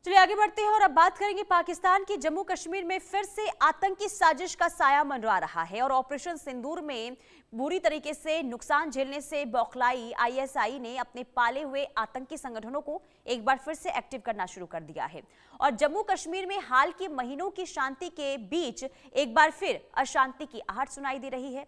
चलिए आगे बढ़ते हैं और अब बात करेंगे पाकिस्तान की जम्मू कश्मीर में फिर से आतंकी साजिश का साया मंडरा रहा है और ऑपरेशन सिंदूर में बुरी तरीके से नुकसान झेलने से बौखलाई आईएसआई ने अपने पाले हुए आतंकी संगठनों को एक बार फिर से एक्टिव करना शुरू कर दिया है और जम्मू कश्मीर में हाल के महीनों की शांति के बीच एक बार फिर अशांति की आहट सुनाई दे रही है।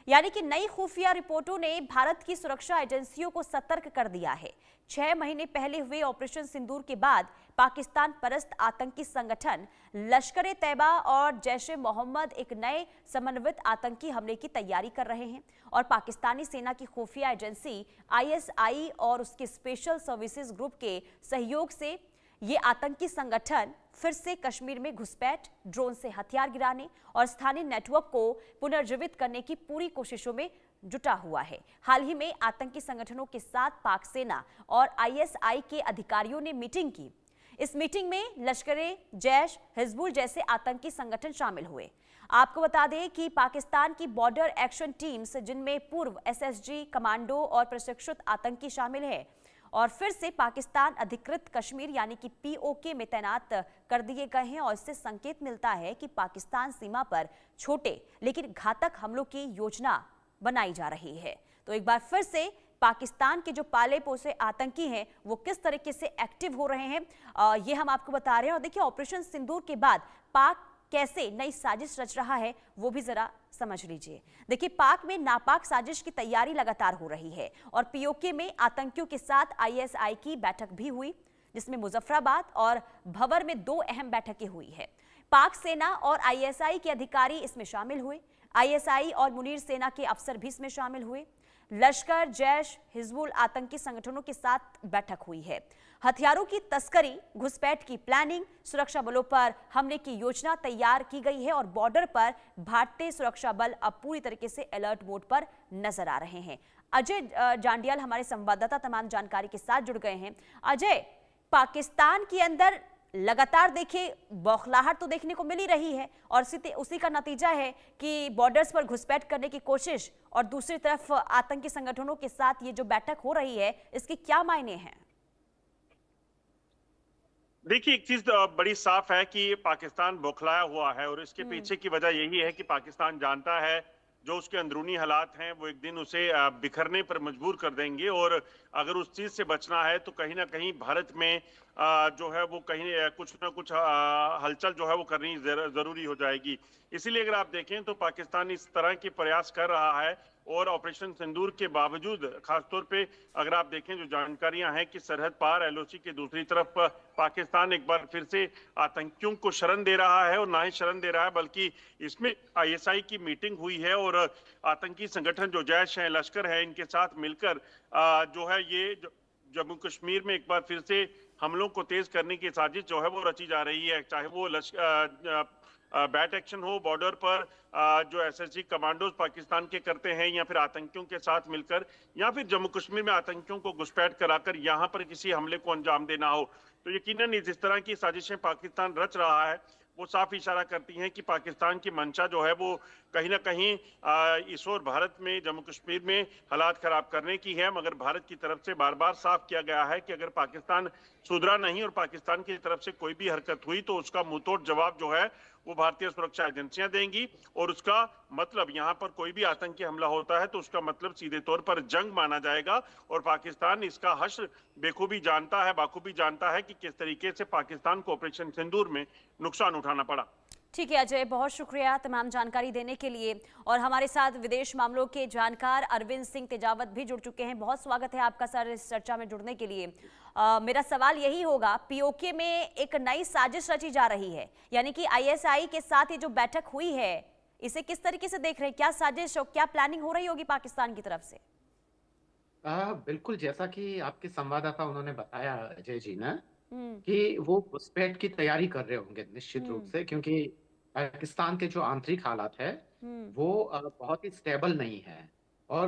यानी कि नई खुफिया रिपोर्टों ने भारत की सुरक्षा एजेंसियों को सतर्क कर दिया है। 6 महीने पहले हुए ऑपरेशन सिंदूर के बाद पाकिस्तान परस्त आतंकी संगठन लश्कर ए तैयबा और जैश ए मोहम्मद एक नए समन्वित आतंकी हमले की तैयारी कर रहे हैं और पाकिस्तानी सेना की खुफिया एजेंसी आईएसआई और उसके स्पेशल सर्विसेज ग्रुप के सहयोग से ये आतंकी संगठन फिर से कश्मीर में घुसपैठ, ड्रोन से हथियार गिराने और स्थानीय नेटवर्क को पुनर्जीवित करने की पूरी कोशिशों में जुटा हुआ है। हाल ही में आतंकी संगठनों के साथ पाक सेना और आईएसआई के अधिकारियों ने मीटिंग की। इस मीटिंग में लश्कर-ए जैश, हिजबुल जैसे आतंकी संगठन शामिल हुए। आपको बता दें कि पाकिस्तान की बॉर्डर एक्शन टीम्स, जिनमें पूर्व एसएसजी कमांडो और प्रशिक्षित आतंकी शामिल है, और फिर से पाकिस्तान अधिकृत कश्मीर यानी कि पीओके में तैनात कर दिए गए हैं और इससे संकेत मिलता है कि पाकिस्तान सीमा पर छोटे लेकिन घातक हमलों की योजना बनाई जा रही है। तो एक बार फिर से पाकिस्तान के जो पाले पोसे आतंकी हैं वो किस तरीके से एक्टिव हो रहे हैं, ये हम आपको बता रहे हैं। और देखिए, ऑपरेशन सिंदूर के बाद पाक कैसे नई साजिश रच रहा है वो भी जरा समझ लीजिए। देखिए, पाक में नापाक साजिश की तैयारी लगातार हो रही है और पीओके में आतंकियों के साथ आईएसआई की बैठक भी हुई, जिसमें मुजफ्फराबाद और भवर में 2 अहम बैठकें हुई है। पाक सेना और आईएसआई के अधिकारी इसमें शामिल हुए। आईएसआई और मुनीर सेना के अफसर भी इसमें शामिल हुए। लश्कर, जैश, हिजबुल आतंकी संगठनों के साथ बैठक हुई है। हथियारों की तस्करी, घुसपैठ की प्लानिंग, सुरक्षा बलों पर हमले की योजना तैयार की गई है और बॉर्डर पर भारतीय सुरक्षा बल अब पूरी तरीके से अलर्ट मोड पर नजर आ रहे हैं। अजय जांडियाल हमारे संवाददाता तमाम जानकारी के साथ जुड़ गए हैं। अजय, पाकिस्तान के अंदर लगातार देखिए बौखलाहट तो देखने को मिल ही रही है और उसी का नतीजा है कि बॉर्डर्स पर घुसपैठ करने की कोशिश, और दूसरी तरफ आतंकी संगठनों के साथ ये जो बैठक हो रही है, इसके क्या मायने हैं? देखिए, एक चीज बड़ी साफ है कि पाकिस्तान बौखलाया हुआ है और इसके पीछे की वजह यही है कि पाकिस्तान जानता है जो उसके अंदरूनी हालात हैं वो एक दिन उसे बिखरने पर मजबूर कर देंगे और अगर उस चीज से बचना है तो कहीं ना कहीं भारत में जो है वो कहीं कुछ ना कुछ हलचल जो है वो करनी जरूरी हो जाएगी। इसीलिए अगर आप देखें तो पाकिस्तान इस तरह के प्रयास कर रहा है और ऑपरेशन सिंदूर के बावजूद, खासतौर पे अगर आप देखें जो जानकारियां हैं कि सरहद पार एलओसी के दूसरी तरफ पाकिस्तान एक बार फिर से आतंकियों को शरण दे रहा है और ना ही शरण दे रहा है बल्कि इसमें आईएसआई की मीटिंग हुई है और आतंकी संगठन जो जैश है, लश्कर है, इनके साथ मिलकर जो है ये जम्मू कश्मीर में एक बार फिर से हमलों को तेज करने की साजिश जो है वो रची जा रही है। चाहे वो बैट एक्शन हो बॉर्डर पर, जो एसएसजी कमांडोज पाकिस्तान के करते हैं, या फिर आतंकियों के साथ मिलकर, या फिर जम्मू कश्मीर में आतंकियों को घुसपैठ कराकर यहां पर किसी हमले को अंजाम देना हो, तो यकीनन जिस तरह की साजिशें पाकिस्तान रच रहा है वो साफ इशारा करती हैं कि पाकिस्तान की मंशा जो है वो कहीं ना कहीं इस ओर भारत में जम्मू कश्मीर में हालात खराब करने की है। मगर भारत की तरफ से बार बार साफ किया गया है कि अगर पाकिस्तान सुधरा नहीं और पाकिस्तान की तरफ से कोई भी हरकत हुई तो उसका मुंहतोड़ जवाब जो है वो भारतीय सुरक्षा एजेंसियां देंगी और उसका मतलब यहाँ पर कोई भी आतंकी हमला होता है तो उसका मतलब सीधे तौर पर जंग माना जाएगा। और पाकिस्तान इसका हश्र बेखूबी जानता है, बाखूबी जानता है कि किस तरीके से पाकिस्तान को ऑपरेशन सिंदूर में नुकसान उठाना पड़ा। ठीक है अजय, बहुत शुक्रिया तमाम जानकारी देने के लिए। और हमारे साथ विदेश मामलों के जानकार अरविंद सिंह तेजावत भी जुड़ चुके हैं। बहुत स्वागत है आपका सर इस चर्चा में जुड़ने के लिए। मेरा सवाल यही होगा, पीओके में एक नई साजिश रची जा रही है, यानी कि आईएसआई के साथ ये जो बैठक हुई है इसे किस तरीके से देख रहे हैं? क्या साजिश और क्या प्लानिंग हो रही होगी पाकिस्तान की तरफ से? बिल्कुल, जैसा कि आपके संवाददाता उन्होंने बताया अजय जी ना, हम्म। कि वो घुसपैठ की तैयारी कर रहे होंगे निश्चित रूप हम्म। से, क्योंकि पाकिस्तान के जो आंतरिक हालात है हम्म। वो बहुत ही स्टेबल नहीं है और